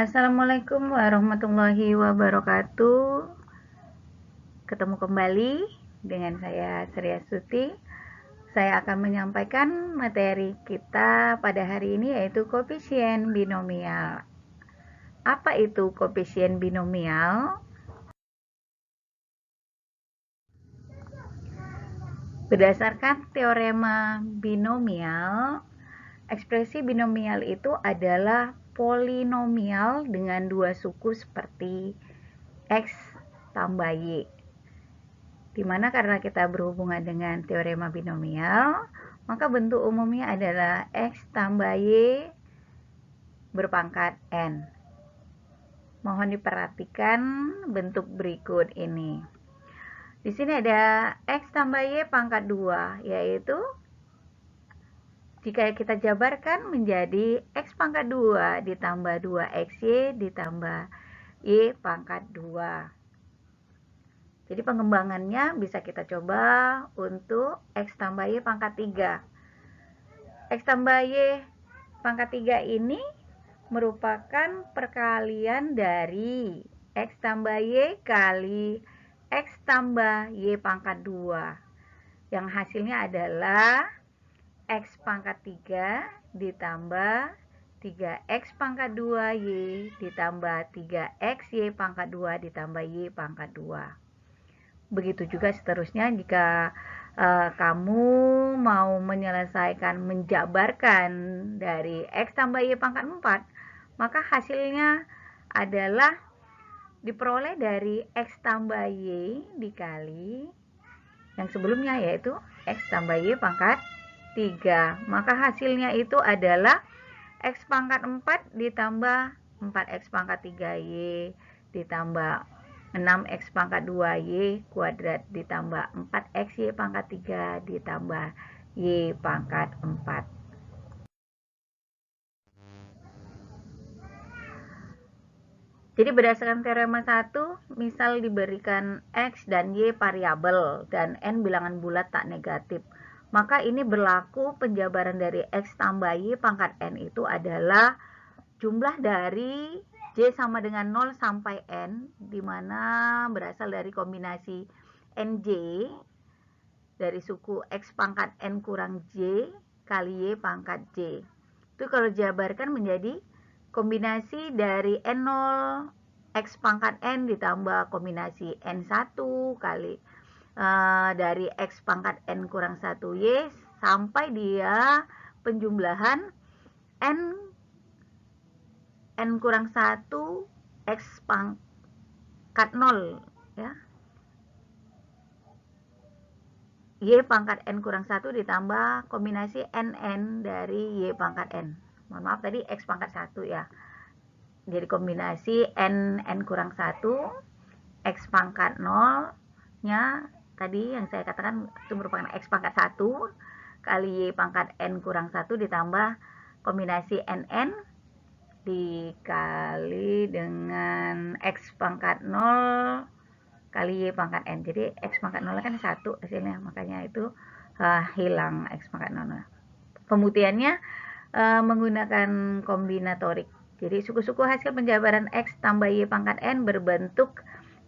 Assalamualaikum warahmatullahi wabarakatuh. Ketemu kembali dengan saya Sriastuti. Saya akan menyampaikan materi kita pada hari ini yaitu koefisien binomial. Apa itu koefisien binomial? Berdasarkan teorema binomial, ekspresi binomial itu adalah polinomial dengan dua suku seperti X tambah Y. Dimana karena kita berhubungan dengan teorema binomial, maka bentuk umumnya adalah X tambah Y berpangkat N. Mohon diperhatikan bentuk berikut ini. Di sini ada X tambah Y pangkat 2, yaitu jika kita jabarkan menjadi X pangkat 2 ditambah 2XY ditambah Y pangkat 2. Jadi pengembangannya bisa kita coba untuk X tambah Y pangkat 3. X tambah Y pangkat 3 ini merupakan perkalian dari X tambah Y kali X tambah Y pangkat 2. Yang hasilnya adalah X pangkat 3 ditambah 3X pangkat 2Y ditambah 3X Y pangkat 2 ditambah Y pangkat 2. Begitu juga seterusnya jika kamu mau menyelesaikan, menjabarkan dari X tambah Y pangkat 4, maka hasilnya adalah diperoleh dari X tambah Y dikali yang sebelumnya, yaitu X tambah Y pangkat 3. Maka hasilnya itu adalah X pangkat 4 ditambah 4X pangkat 3Y ditambah 6X pangkat 2Y kuadrat ditambah 4XY pangkat 3 ditambah Y pangkat 4. Jadi berdasarkan teorema 1, misal diberikan X dan Y variabel dan N bilangan bulat tak negatif, maka ini berlaku penjabaran dari X tambah Y pangkat N itu adalah jumlah dari J sama dengan 0 sampai N, di mana berasal dari kombinasi NJ dari suku X pangkat N kurang J kali Y pangkat J. Itu kalau jabarkan menjadi kombinasi dari N0 X pangkat N ditambah kombinasi N1 kali dari X pangkat N kurang 1Y sampai dia penjumlahan N kurang 1 X pangkat 0 ya. Y pangkat N kurang 1 ditambah kombinasi NN dari Y pangkat N. Mohon maaf tadi X pangkat 1 ya. Jadi kombinasi N kurang 1 X pangkat 0 nya tadi yang saya katakan itu merupakan X pangkat 1 kali Y pangkat N kurang 1 ditambah kombinasi NN dikali dengan X pangkat 0 kali Y pangkat N. Jadi X pangkat 0 kan 1 hasilnya, makanya itu hilang X pangkat 0. Pembuktiannya menggunakan kombinatorik. Jadi suku-suku hasil penjabaran X tambah Y pangkat N berbentuk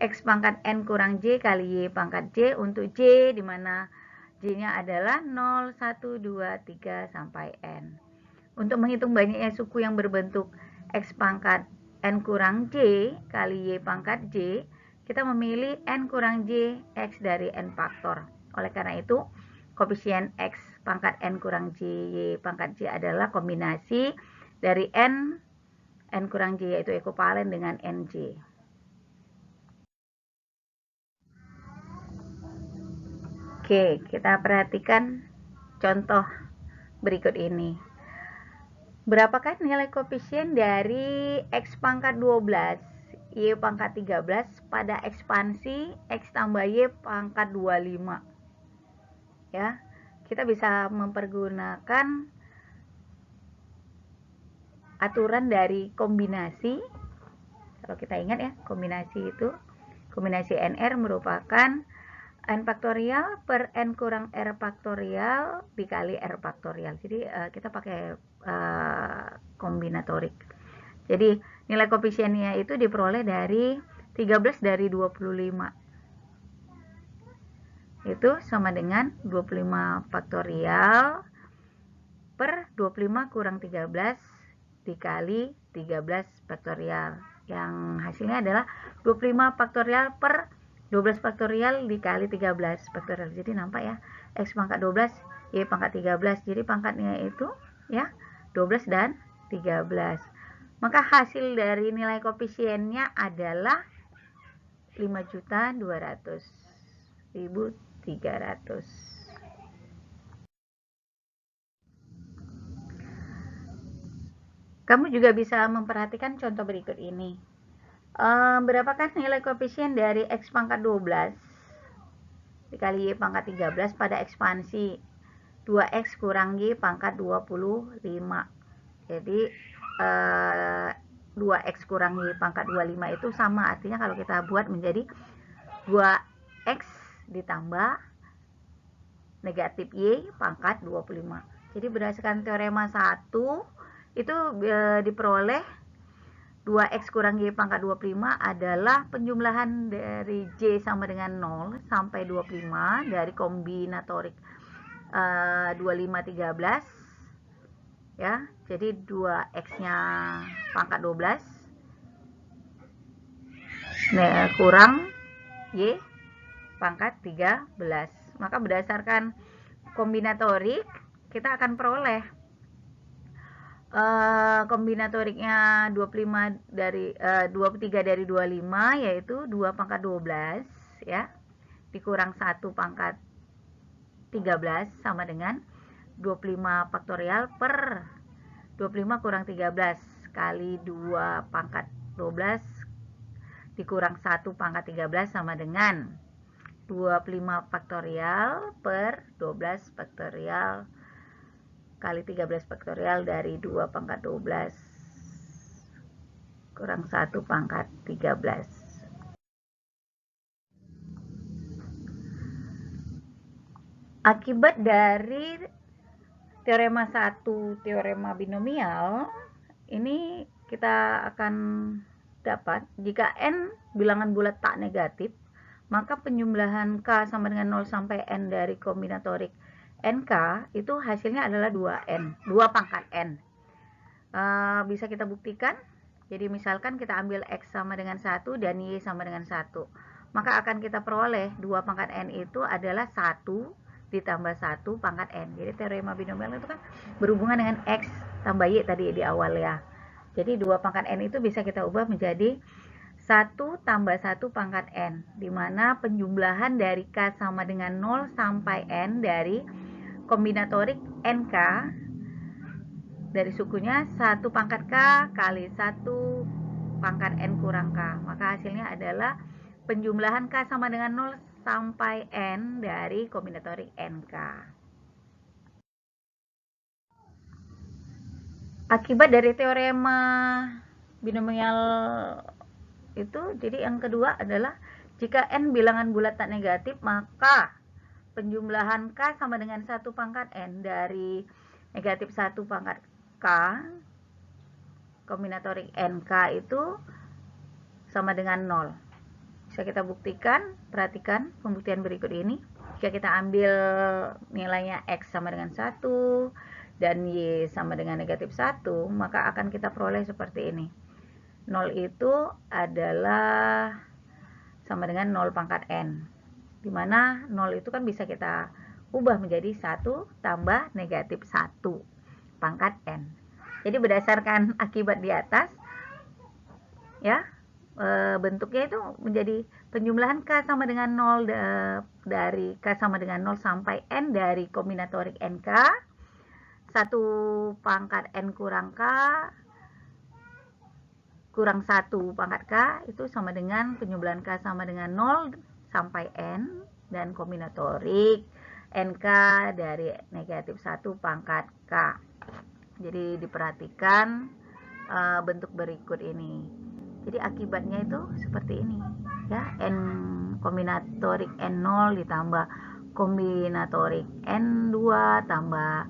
X pangkat N kurang J kali Y pangkat J untuk J, di mana J-nya adalah 0, 1, 2, 3, sampai N. Untuk menghitung banyaknya suku yang berbentuk X pangkat N kurang J kali Y pangkat J, kita memilih N kurang J X dari N faktor. Oleh karena itu, koefisien X pangkat N kurang J Y pangkat J adalah kombinasi dari N kurang J, yaitu ekivalen dengan NJ. Oke, kita perhatikan contoh berikut ini. Berapakah nilai koefisien dari X pangkat 12, Y pangkat 13 pada ekspansi X tambah Y pangkat 25? Ya, kita bisa mempergunakan aturan dari kombinasi. Kalau kita ingat ya, kombinasi NR merupakan N faktorial per N kurang R faktorial dikali R faktorial. Jadi kita pakai kombinatorik. Jadi nilai koefisiennya itu diperoleh dari 13 dari 25. Itu sama dengan 25 faktorial per 25 kurang 13 dikali 13 faktorial. Yang hasilnya adalah 25 faktorial per 12 faktorial dikali 13 faktorial. Jadi nampak ya, X pangkat 12, Y pangkat 13. Jadi pangkatnya itu ya 12 dan 13. Maka hasil dari nilai koefisiennya adalah 5.200.300. Kamu juga bisa memperhatikan contoh berikut ini. Berapakah nilai koefisien dari X pangkat 12 dikali Y pangkat 13 pada ekspansi 2X kurang Y pangkat 25. Jadi 2X kurang Y pangkat 25 itu sama, artinya kalau kita buat menjadi 2X ditambah negatif Y pangkat 25. Jadi berdasarkan teorema 1 itu diperoleh 2X kurang Y pangkat 25 adalah penjumlahan dari J sama dengan 0 sampai 25 dari kombinatorik 25, 13 ya. Jadi 2X nya pangkat 12 kurang Y pangkat 13. Maka berdasarkan kombinatorik kita akan peroleh kombinatoriknya 25 dari 23 dari 25 yaitu 2 pangkat 12 ya dikurang 1 pangkat 13 sama dengan 25 faktorial per 25 kurang 13 kali 2 pangkat 12 dikurang 1 pangkat 13 sama dengan 25 faktorial per 12 faktorial kali 13 faktorial dari 2 pangkat 12 kurang 1 pangkat 13. Akibat dari teorema 1, teorema binomial, ini kita akan dapat jika N bilangan bulat tak negatif, maka penjumlahan K sama dengan 0 sampai N dari kombinatorik NK itu hasilnya adalah 2N, 2 pangkat N. Bisa kita buktikan. Jadi misalkan kita ambil X sama dengan 1 dan Y sama dengan 1. Maka akan kita peroleh 2 pangkat N itu adalah 1 ditambah 1 pangkat N. Jadi teorema binomial itu kan berhubungan dengan X tambah Y tadi di awal ya. Jadi 2 pangkat N itu bisa kita ubah menjadi 1 tambah 1 pangkat N. Dimana penjumlahan dari K sama dengan 0 sampai N dari kombinatorik NK dari sukunya 1 pangkat K kali 1 pangkat N kurang K. Maka hasilnya adalah penjumlahan K sama dengan 0 sampai N dari kombinatorik NK. Akibat dari teorema binomial itu, jadi yang kedua adalah jika N bilangan bulat tak negatif, maka penjumlahan K sama dengan 1 pangkat N dari negatif 1 pangkat K kombinatorik NK itu sama dengan 0. Bisa kita buktikan, perhatikan pembuktian berikut ini. Jika kita ambil nilainya X sama dengan 1 dan Y sama dengan negatif 1, maka akan kita peroleh seperti ini. 0 itu adalah sama dengan 0 pangkat N. Dimana 0 itu kan bisa kita ubah menjadi 1 tambah negatif 1 pangkat N. Jadi berdasarkan akibat di atas ya, bentuknya itu menjadi penjumlahan K sama dengan 0 dari K sama dengan 0 sampai N dari kombinatorik NK 1 pangkat N kurang K kurang 1 pangkat K itu sama dengan penjumlahan K sama dengan 0 sampai N dan kombinatorik NK dari negatif 1 pangkat K. Jadi diperhatikan bentuk berikut ini. Jadi akibatnya itu seperti ini ya, N kombinatorik N0 ditambah kombinatorik N2 tambah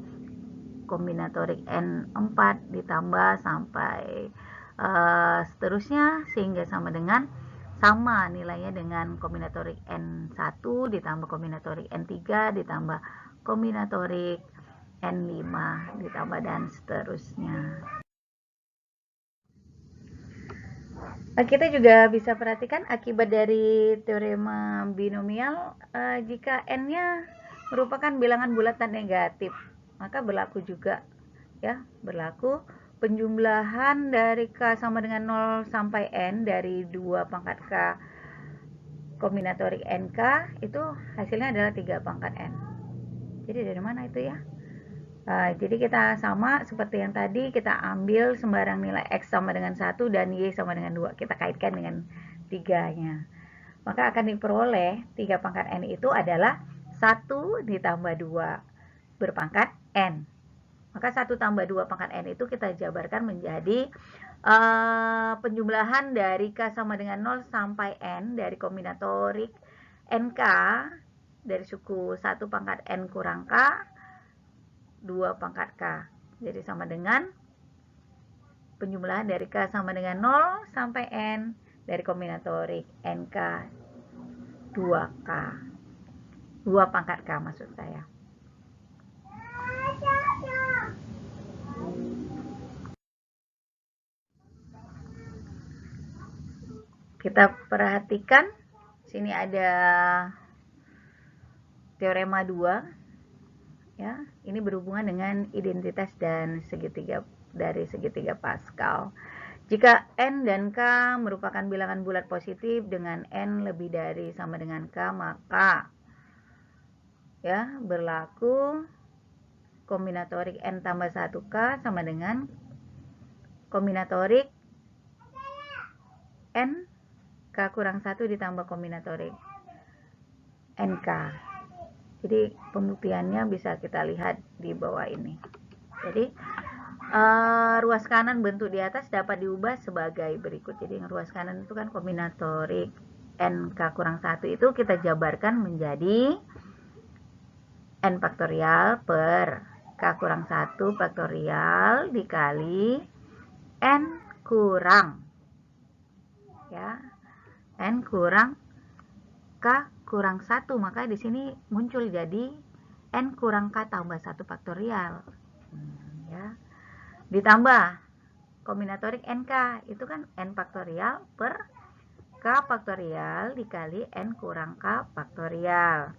kombinatorik N4 ditambah sampai seterusnya sehingga sama nilainya dengan kombinatorik N1 ditambah kombinatorik N3 ditambah kombinatorik N5 ditambah dan seterusnya. Kita juga bisa perhatikan akibat dari teorema binomial, jika N-nya merupakan bilangan bulat dan negatif, maka berlaku juga ya, berlaku penjumlahan dari K sama dengan 0 sampai N dari 2 pangkat K kombinatorik NK itu hasilnya adalah 3 pangkat N. Jadi dari mana itu ya? Jadi kita sama seperti yang tadi, kita ambil sembarang nilai X sama dengan 1 dan Y sama dengan 2. Kita kaitkan dengan 3-nya. Maka akan diperoleh 3 pangkat N itu adalah 1 ditambah 2 berpangkat N. Maka 1 tambah 2 pangkat N itu kita jabarkan menjadi penjumlahan dari K sama dengan 0 sampai N dari kombinatorik NK dari suku 1 pangkat N kurang K 2 pangkat K. Jadi sama dengan penjumlahan dari K sama dengan 0 sampai N dari kombinatorik NK 2K. 2 pangkat K maksud saya. Kita perhatikan sini ada teorema 2 ya. Ini berhubungan dengan identitas dan segitiga dari segitiga Pascal. Jika N dan K merupakan bilangan bulat positif dengan N lebih dari sama dengan K, maka ya berlaku kombinatorik N tambah 1K sama dengan kombinatorik N K kurang 1 ditambah kombinatorik NK. Jadi pembuktiannya bisa kita lihat di bawah ini. Jadi ruas kanan bentuk di atas dapat diubah sebagai berikut. Jadi yang ruas kanan itu kan kombinatorik NK kurang 1 itu kita jabarkan menjadi N faktorial per K kurang 1 faktorial dikali N kurang ya, N kurang K kurang 1, maka di sini muncul jadi N kurang K tambah 1 faktorial ya. Ditambah kombinatorik NK itu kan N faktorial per K faktorial dikali N kurang K faktorial.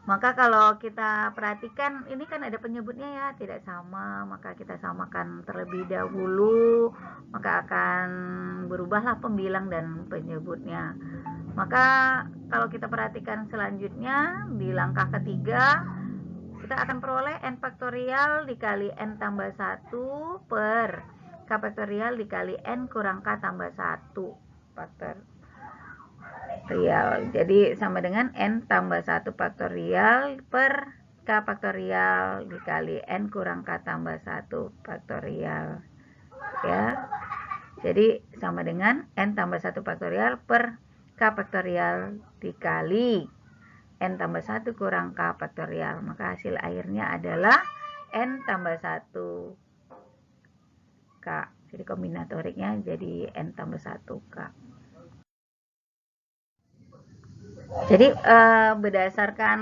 Maka kalau kita perhatikan ini kan ada penyebutnya ya, tidak sama, maka kita samakan terlebih dahulu, maka akan berubahlah pembilang dan penyebutnya. Maka kalau kita perhatikan selanjutnya di langkah ketiga, kita akan peroleh N faktorial dikali N tambah 1 per K faktorial dikali N kurang K tambah 1 faktorial. Jadi sama dengan N tambah 1 faktorial per K faktorial dikali N kurang K tambah 1 faktorial ya. Jadi sama dengan N tambah 1 faktorial per K faktorial dikali N tambah 1 kurang K faktorial. Maka hasil akhirnya adalah N tambah 1 K. Jadi kombinatoriknya jadi N tambah 1 K. Jadi berdasarkan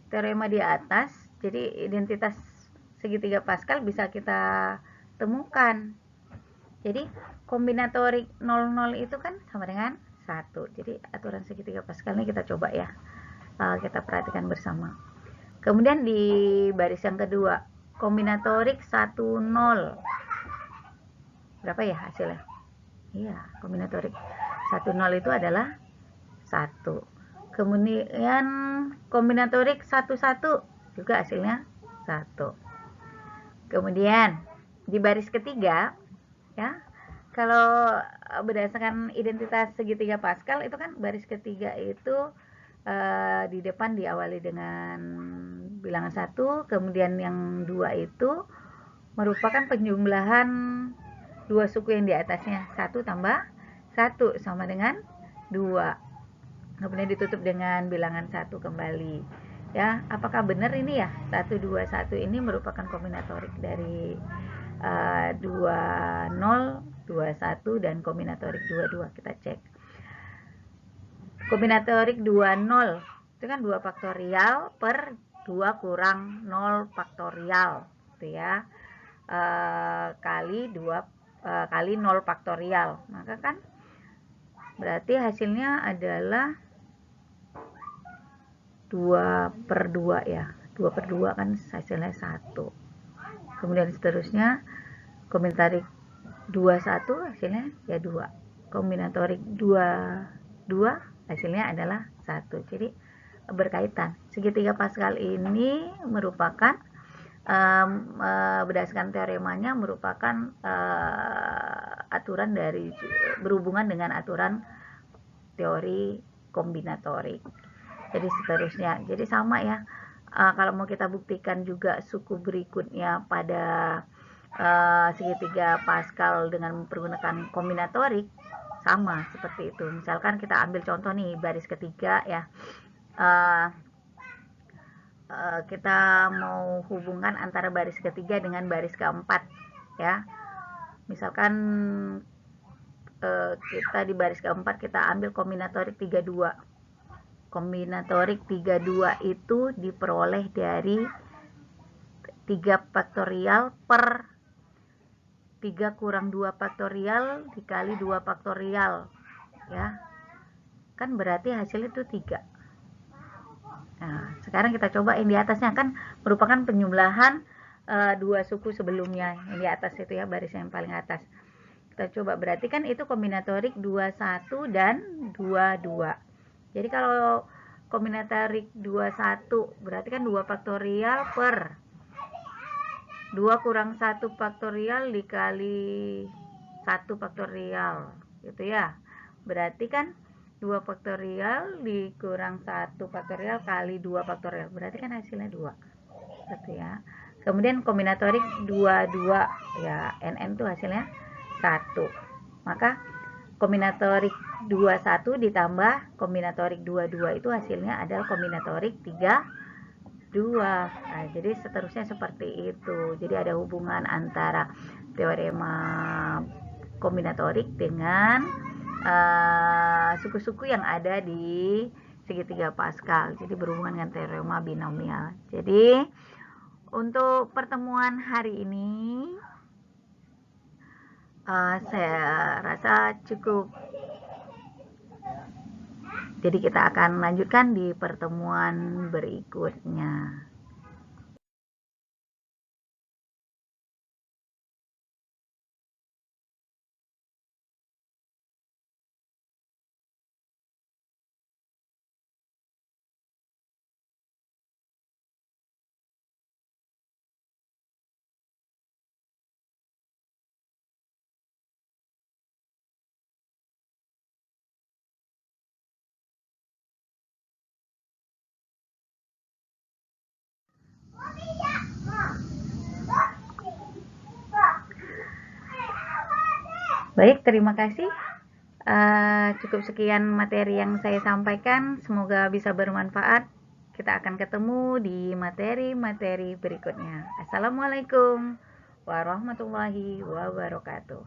teorema di atas, jadi identitas segitiga Pascal bisa kita temukan. Jadi kombinatorik 00 itu kan sama dengan 1. Jadi aturan segitiga Pascal ini kita coba ya, kita perhatikan bersama. Kemudian di baris yang kedua, kombinatorik 10. Berapa ya hasilnya? Iya, kombinatorik 10 itu adalah 1. Kemudian kombinatorik 11 juga hasilnya 1. Kemudian di baris ketiga ya, kalau berdasarkan identitas segitiga Pascal itu kan baris ketiga itu di depan diawali dengan bilangan 1, kemudian yang 2 itu merupakan penjumlahan 2 suku yang di atasnya, 1 tambah 1 sama dengan 2. Kemudian ditutup dengan bilangan 1 kembali ya. Apakah benar ini ya 1, 2, 1 ini merupakan kombinatorik dari 20, 21 dan kombinatorik 22. Kita cek. Kombinatorik 20 itu kan 2 faktorial per 2 kurang 0 faktorial gitu ya, kali 2 kali 0 faktorial, maka kan berarti hasilnya adalah 2 per 2 ya, 2 per 2 kan hasilnya 1. Kemudian seterusnya kombinatorik 21 hasilnya ya 2, kombinatorik 22 hasilnya adalah 1. Jadi berkaitan. Segitiga Pascal ini merupakan berdasarkan teoremanya merupakan aturan dari berhubungan dengan aturan teori kombinatorik. Jadi seterusnya, jadi sama ya. Kalau mau kita buktikan juga suku berikutnya pada segitiga Pascal dengan menggunakan kombinatorik, sama seperti itu. Misalkan kita ambil contoh nih, baris ketiga ya. Kita mau hubungkan antara baris ketiga dengan baris keempat ya. Misalkan kita di baris keempat kita ambil kombinatorik 32. Kombinatorik 32 itu diperoleh dari 3 faktorial per 3 kurang 2 faktorial dikali 2 faktorial ya. Kan berarti hasil itu 3. Nah, sekarang kita coba yang di atasnya, kan merupakan penjumlahan 2 suku sebelumnya. Yang di atas itu ya, baris yang paling atas. Kita coba, berarti kan itu kombinatorik 21 dan 22. Jadi kalau kombinatorik 21 berarti kan 2 faktorial per 2 kurang 1 faktorial dikali 1 faktorial gitu ya. Berarti kan 2 faktorial dikurang 1 faktorial kali 2 faktorial, berarti kan hasilnya 2 gitu ya. Kemudian kombinatorik 22 ya, NN itu hasilnya 1, maka kombinatorik 21 ditambah kombinatorik 22 itu hasilnya adalah kombinatorik 32. Nah, jadi seterusnya seperti itu. Jadi ada hubungan antara teorema kombinatorik dengan suku-suku yang ada di segitiga Pascal. Jadi berhubungan dengan teorema binomial. Jadi untuk pertemuan hari ini saya rasa cukup. Jadi kita akan lanjutkan di pertemuan berikutnya. Baik, terima kasih. Cukup sekian materi yang saya sampaikan. Semoga bisa bermanfaat. Kita akan ketemu di materi-materi berikutnya. Assalamualaikum warahmatullahi wabarakatuh.